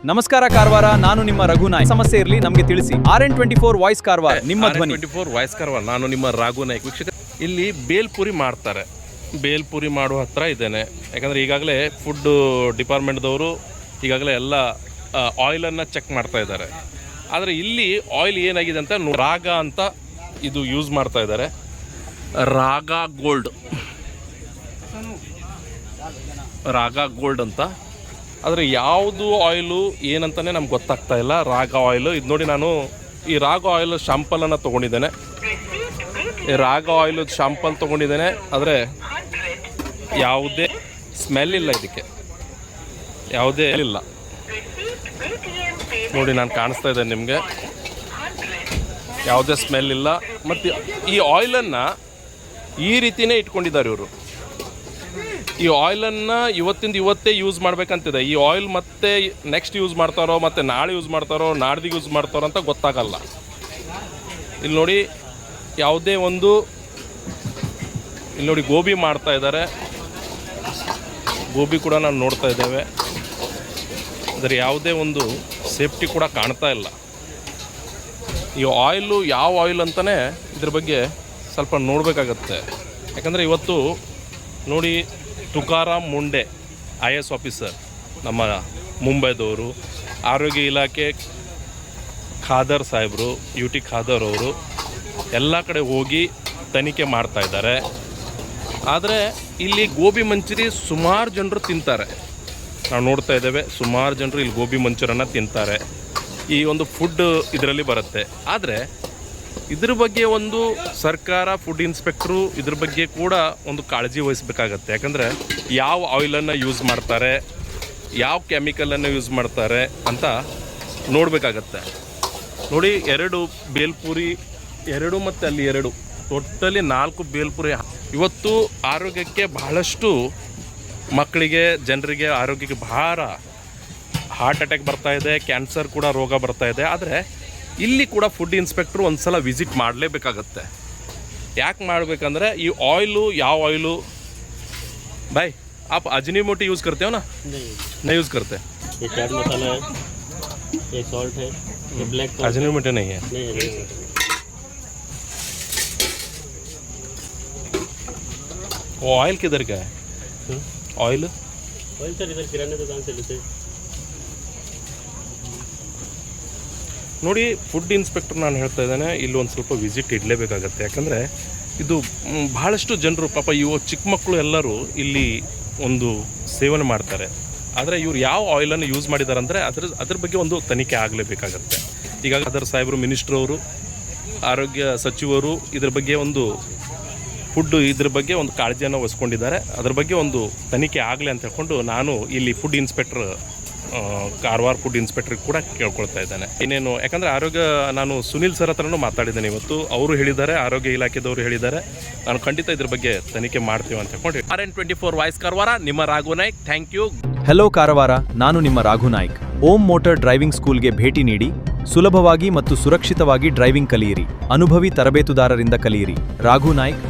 ನಮಸ್ಕಾರ ಕಾರವಾರ, ನಾನು ನಿಮ್ಮ ರಘುನಾಯಕ್. ಸಮಸ್ಯೆ ಇರಲಿ ನಮಗೆ ತಿಳಿಸಿ. RN24 ವಾಯ್ಸ್ ಕಾರವಾರ, ನಿಮ್ಮ ಧ್ವನಿ. RN24 ವಾಯ್ಸ್ ಕಾರವಾರ, ನಾನು ನಿಮ್ಮ ರಘುನಾಯಕ್. ವೀಕ್ಷಕ, ಇಲ್ಲಿ ಬೇಲ್ಪುರಿ ಮಾಡ್ತಾರೆ. ಬೇಲ್ಪುರಿ ಮಾಡುವ ಹತ್ರ ಇದ್ದೇನೆ. ಯಾಕಂದರೆ ಈಗಾಗಲೇ ಫುಡ್ ಡಿಪಾರ್ಟ್ಮೆಂಟ್ದವರು ಈಗಾಗಲೇ ಎಲ್ಲ ಆಯಿಲನ್ನು ಚೆಕ್ ಮಾಡ್ತಾ ಇದ್ದಾರೆ. ಆದರೆ ಇಲ್ಲಿ ಆಯಿಲ್ ಏನಾಗಿದೆ ಅಂತ ರಾಗ ಅಂತ ಇದು ಯೂಸ್ ಮಾಡ್ತಾ ಇದ್ದಾರೆ. ರಾಗ ಗೋಲ್ಡ್ ಅಂತ. ಆದರೆ ಯಾವುದು ಆಯಿಲು ಏನಂತಲೇ ನಮ್ಗೆ ಗೊತ್ತಾಗ್ತಾ ಇಲ್ಲ. ರಾಗ ಆಯಿಲು ಇದು ನೋಡಿ, ನಾನು ಈ ರಾಗ ಆಯಿಲ್ ಶಾಂಪಲನ್ನು ತೊಗೊಂಡಿದ್ದೇನೆ. ಈ ರಾಗ ಆಯಿಲ್ ಶಾಂಪಲ್ ತೊಗೊಂಡಿದ್ದೇನೆ. ಆದರೆ ಯಾವುದೇ ಸ್ಮೆಲ್ ಇಲ್ಲ, ಇದಕ್ಕೆ ಯಾವುದೇ ಇಲ್ಲ ನೋಡಿ. ನಾನು ಕಾಣಿಸ್ತಾ ಇದ್ದೇನೆ ನಿಮಗೆ, ಯಾವುದೇ ಸ್ಮೆಲ್ ಇಲ್ಲ. ಮತ್ತು ಈ ಆಯಿಲನ್ನು ಈ ರೀತಿಯೇ ಇಟ್ಕೊಂಡಿದ್ದಾರೆ ಇವರು. ಈ ಆಯಿಲನ್ನು ಇವತ್ತೇ ಯೂಸ್ ಮಾಡಬೇಕಂತಿದೆ. ಈ ಆಯಿಲ್ ಮತ್ತೆ ನೆಕ್ಸ್ಟ್ ಯೂಸ್ ಮಾಡ್ತಾರೋ, ಮತ್ತು ನಾಳೆ ಯೂಸ್ ಮಾಡ್ತಾರೋ, ನಾಡ್ದಿಗೆ ಯೂಸ್ ಮಾಡ್ತಾರೋ ಅಂತ ಗೊತ್ತಾಗಲ್ಲ. ಇಲ್ಲಿ ನೋಡಿ, ಯಾವುದೇ ಒಂದು ಇಲ್ಲಿ ನೋಡಿ ಗೋಬಿ ಮಾಡ್ತಾ ಇದ್ದಾರೆ. ಗೋಬಿ ಕೂಡ ನಾನು ನೋಡ್ತಾ ಇದ್ದೇವೆ. ಆದರೆ ಯಾವುದೇ ಒಂದು ಸೇಫ್ಟಿ ಕೂಡ ಕಾಣ್ತಾ ಇಲ್ಲ. ಈ ಆಯಿಲು ಯಾವ ಆಯಿಲ್ ಅಂತಲೇ ಇದ್ರ ಬಗ್ಗೆ ಸ್ವಲ್ಪ ನೋಡಬೇಕಾಗತ್ತೆ. ಯಾಕಂದರೆ ಇವತ್ತು ನೋಡಿ, ತುಕಾರಾಮ್ ಮುಂಡೆ IAS ಆಫೀಸರ್ ನಮ್ಮ ಮುಂಬೈದವರು, ಆರೋಗ್ಯ ಇಲಾಖೆ ಖಾದರ್ ಸಾಹೇಬರು, UT ಖಾದರ್ ಅವರು ಎಲ್ಲ ಕಡೆ ಹೋಗಿ ತನಿಖೆ ಮಾಡ್ತಾ ಇದ್ದಾರೆ. ಆದರೆ ಇಲ್ಲಿ ಗೋಬಿ ಮಂಚೂರಿ ಸುಮಾರು ಜನರು ತಿಂತಾರೆ. ನಾವು ನೋಡ್ತಾ ಇದ್ದೇವೆ, ಸುಮಾರು ಜನರು ಇಲ್ಲಿ ಗೋಬಿ ಮಂಚೂರನ್ನು ತಿಂತಾರೆ. ಈ ಒಂದು ಫುಡ್ ಇದರಲ್ಲಿ ಬರುತ್ತೆ. ಆದರೆ ಇದ್ರ ಬಗ್ಗೆ ಒಂದು ಸರ್ಕಾರ, ಫುಡ್ ಇನ್ಸ್ಪೆಕ್ಟ್ರು ಇದ್ರ ಬಗ್ಗೆ ಕೂಡ ಒಂದು ಕಾಳಜಿ ವಹಿಸಬೇಕಾಗತ್ತೆ. ಯಾಕಂದರೆ ಯಾವ ಆಯಿಲನ್ನು ಯೂಸ್ ಮಾಡ್ತಾರೆ, ಯಾವ ಕೆಮಿಕಲನ್ನು ಯೂಸ್ ಮಾಡ್ತಾರೆ ಅಂತ ನೋಡಬೇಕಾಗತ್ತೆ. ನೋಡಿ, 2 ಬೇಲ್ಪುರಿ, 2 ಮತ್ತು ಅಲ್ಲಿ 2, ಟೋಟಲಿ 4 ಬೇಲ್ಪುರಿ. ಇವತ್ತು ಆರೋಗ್ಯಕ್ಕೆ ಬಹಳಷ್ಟು ಮಕ್ಕಳಿಗೆ, ಜನರಿಗೆ ಆರೋಗ್ಯಕ್ಕೆ ಭಾಳ ಹಾರ್ಟ್ ಅಟ್ಯಾಕ್ ಬರ್ತಾ ಇದೆ, ಕ್ಯಾನ್ಸರ್ ಕೂಡ ರೋಗ ಬರ್ತಾ ಇದೆ. ಆದರೆ ಇಲ್ಲಿ ಕೂಡ ಫುಡ್ ಇನ್ಸ್ಪೆಕ್ಟ್ರು ಒಂದು ಸಲ ವಿಸಿಟ್ ಮಾಡಲೇಬೇಕಾಗತ್ತೆ. ಯಾಕೆ ಮಾಡಬೇಕಂದ್ರೆ ಈ ಆಯಿಲು ಯಾವ ಆಯಿಲು ಬಾಯ್ आप अजनीमोटो यूज़ करते हो ना? नहीं यूज़ करते. ये चाट मसाला है, ये सॉल्ट है, ये ब्लैक अजनीमोटो नहीं है. नहीं। वो ऑयल किधर का है? ऑयल सर इधर किराने दुकान से लेते हैं. ನೋಡಿ, ಫುಡ್ ಇನ್ಸ್ಪೆಕ್ಟರ್ ನಾನು ಹೇಳ್ತಾ ಇದ್ದೇನೆ, ಇಲ್ಲಿ ಒಂದು ಸ್ವಲ್ಪ ವಿಸಿಟ್ ಇಡಲೇಬೇಕಾಗತ್ತೆ. ಯಾಕಂದರೆ ಇದು ಬಹಳಷ್ಟು ಜನರು ಪಾಪ ಚಿಕ್ಕ ಮಕ್ಕಳು ಎಲ್ಲರೂ ಇಲ್ಲಿ ಒಂದು ಸೇವನೆ ಮಾಡ್ತಾರೆ. ಆದರೆ ಇವ್ರು ಯಾವ ಆಯಿಲನ್ನು ಯೂಸ್ ಮಾಡಿದ್ದಾರೆ ಅಂದರೆ ಅದ್ರ ಬಗ್ಗೆ ಒಂದು ತನಿಖೆ ಆಗಲೇಬೇಕಾಗತ್ತೆ. ಈಗ ಖಾದರ್ ಸಾಹೇಬರು, ಮಿನಿಸ್ಟ್ರವರು, ಆರೋಗ್ಯ ಸಚಿವರು ಇದ್ರ ಬಗ್ಗೆ ಒಂದು ಫುಡ್ ಇದ್ರ ಬಗ್ಗೆ ಒಂದು ಕಾಳಜಿಯನ್ನು ವಹಿಸ್ಕೊಂಡಿದ್ದಾರೆ. ಅದ್ರ ಬಗ್ಗೆ ಒಂದು ತನಿಖೆ ಆಗಲಿ ಅಂತ ಹೇಳ್ಕೊಂಡು ನಾನು ಇಲ್ಲಿ ಫುಡ್ ಇನ್ಸ್ಪೆಕ್ಟರ್, ಕಾರವಾರ ಫುಡ್ ಇನ್ಸ್ಪೆಕ್ಟ್ರಿಗೆ ಕೂಡ ಕೇಳ್ಕೊಳ್ತಾ ಇದ್ದೇನೆ. ಇನ್ನೇನು, ಯಾಕಂದರೆ ಆರೋಗ್ಯ, ನಾನು ಸುನಿಲ್ ಸರ್ ಹತ್ರನೂ ಮಾತಾಡಿದ್ದೇನೆ ಇವತ್ತು. ಅವರು ಹೇಳಿದ್ದಾರೆ, ಆರೋಗ್ಯ ಇಲಾಖೆದವರು ಹೇಳಿದ್ದಾರೆ, ನಾನು ಖಂಡಿತ ಇದ್ರ ಬಗ್ಗೆ ತನಿಖೆ ಮಾಡ್ತೀವಿ ಅಂತ ಹೇಳ್ಕೊಂಡು. RN24 ವಾಯ್ಸ್ ಕಾರವಾರ, ನಿಮ್ಮ Raghunayak. Thank you. Hello Karwar, ನಾನು ನಿಮ್ಮ ರಘುನಾಯಕ್. ಓಂ ಮೋಟಾರ್ ಡ್ರೈವಿಂಗ್ ಸ್ಕೂಲ್ಗೆ ಭೇಟಿ ನೀಡಿ ಸುಲಭವಾಗಿ ಮತ್ತು ಸುರಕ್ಷಿತವಾಗಿ ಡ್ರೈವಿಂಗ್ ಕಲಿಯಿರಿ. ಅನುಭವಿ ತರಬೇತುದಾರರಿಂದ ಕಲಿಯಿರಿ. ರಘುನಾಯಕ್,